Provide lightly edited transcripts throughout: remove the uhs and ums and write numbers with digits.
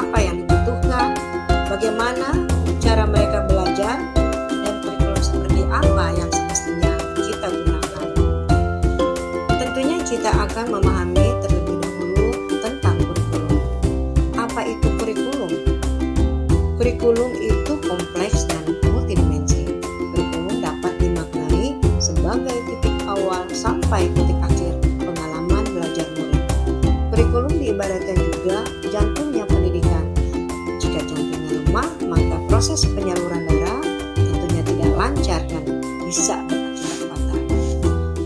apa yang dibutuhkan, bagaimana cara mereka belajar, dan kurikulum seperti apa yang semestinya kita gunakan. Tentunya kita akan memahami terlebih dahulu tentang kurikulum. Apa itu kurikulum? Kurikulum itu kompleks dan multidimensi. Kurikulum dapat dimaknai sebagai titik awal sampai titik akhir pengalaman belajar murid. Kurikulum diibaratkan juga jantungnya pendidikan. Jika jantungnya lemah, maka proses penyaluran darah tentunya tidak lancar dan bisa berakibat fatal.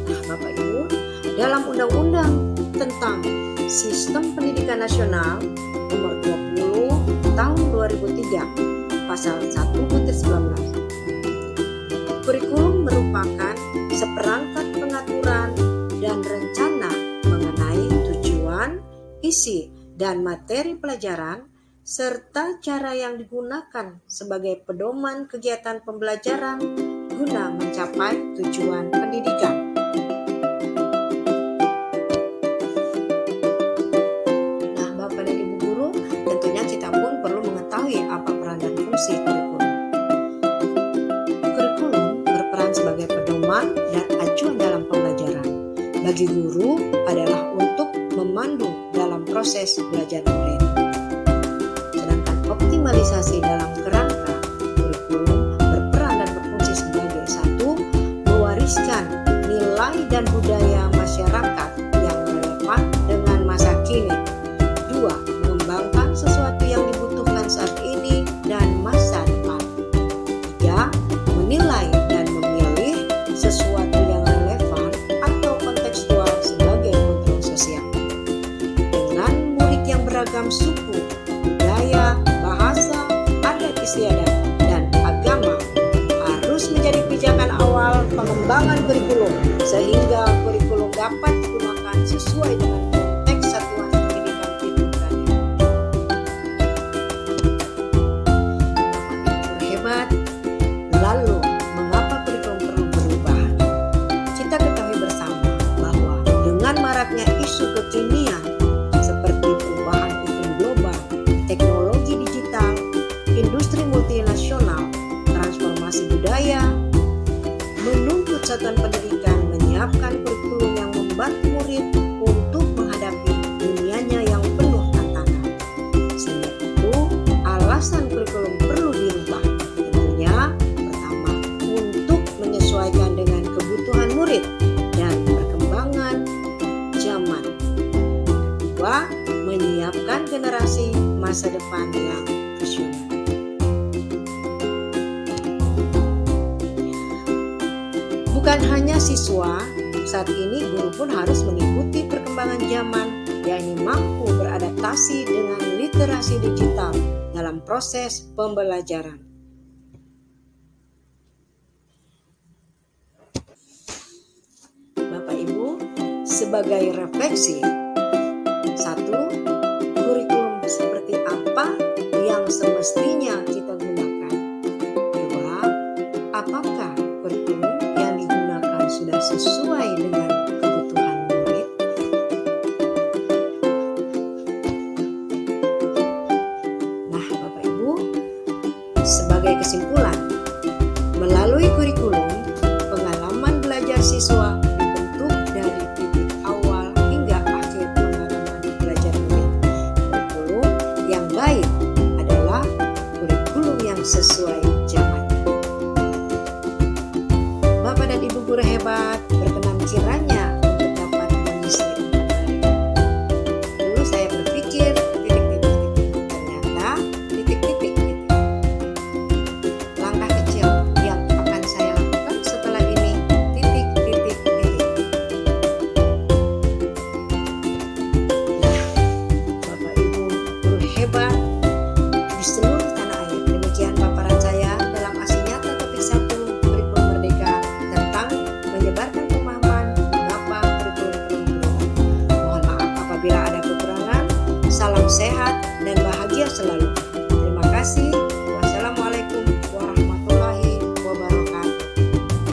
Nah, Bapak Ibu, dalam Undang-Undang tentang Sistem Pendidikan Nasional Nomor 20 Tahun 2003 Pasal 1/19, kurikulum merupakan seperangkat pengaturan dan rencana mengenai tujuan, isi, dan materi pelajaran serta cara yang digunakan sebagai pedoman kegiatan pembelajaran guna mencapai tujuan pendidikan. Nah, Bapak dan Ibu guru, tentunya kita pun perlu mengetahui apa peran dan fungsi kurikulum. Kurikulum berperan sebagai pedoman dan acuan dalam pembelajaran. Bagi guru adalah untuk memandu dalam proses belajar murid. Sedangkan optimalisasi dalam kerangka kurikulum berperan dan berfungsi sebagai satu, mewariskan nilai dan budaya masyarakat yang relevan dengan masa kini. Dua, mengembangkan sesuatu yang dibutuhkan saat ini dan masa depan. Tiga, menilai dan memilih sesuatu yang relevan atau kontekstual sebagai kontrol sosial. Dengan murid yang beragam suku, budaya, bahasa, adat istiadat, dan agama harus menjadi pijakan awal pengembangan kurikulum sehingga kurikulum dapat digunakan sesuai dengan konteks satuan pendidikan itu berada. Hebat. Lalu, mengapa kurikulum perlu berubah? Kita ketahui bersama bahwa dengan maraknya isu kekinian seperti perubahan iklim global, teknologi digital, industri multinasional, transformasi budaya, menuntut satuan pendidikan menyiapkan kurikulum yang membantu murid untuk menghadapi dunianya yang penuh tantangan. Sehingga itu, alasan kurikulum perlu dirubah. Tentunya, pertama, untuk menyesuaikan dengan kebutuhan murid dan perkembangan zaman. Kedua, menyiapkan generasi masa depan yang visioner. Bukan hanya siswa, saat ini guru pun harus mengikuti perkembangan zaman, yakni mampu beradaptasi dengan literasi digital dalam proses pembelajaran. Bapak Ibu, sebagai refleksi, satu, kurikulum seperti apa yang semestinya kita gunakan? Dua, apakah kurikulum yang digunakan sudah sesuai dengan kebutuhan murid? Nah, Bapak Ibu, sebagai kesimpulan, melalui kurikulum, pengalaman belajar siswa dibentuk dari titik awal hingga akhir pengalaman belajar murid. Kurikulum yang baik adalah kurikulum yang sesuai zaman. Bapak dan Ibu guru hebat, berkenan kiranya untuk dapat mengisi kembali. Dulu saya berpikir titik-titik, ternyata titik-titik. Langkah kecil yang akan saya lakukan setelah ini, titik-titik. Nah, Bapak Ibu guru hebat di seluruh tanah air, demikian paparan saya dalam Aksi Nyata topik 1 kurikulum merdeka tentang menyebarkan pemahaman mengapa kurikulum perlu berubah. Mohon maaf apabila ada kekurangan. Salam sehat dan bahagia selalu. Terima kasih.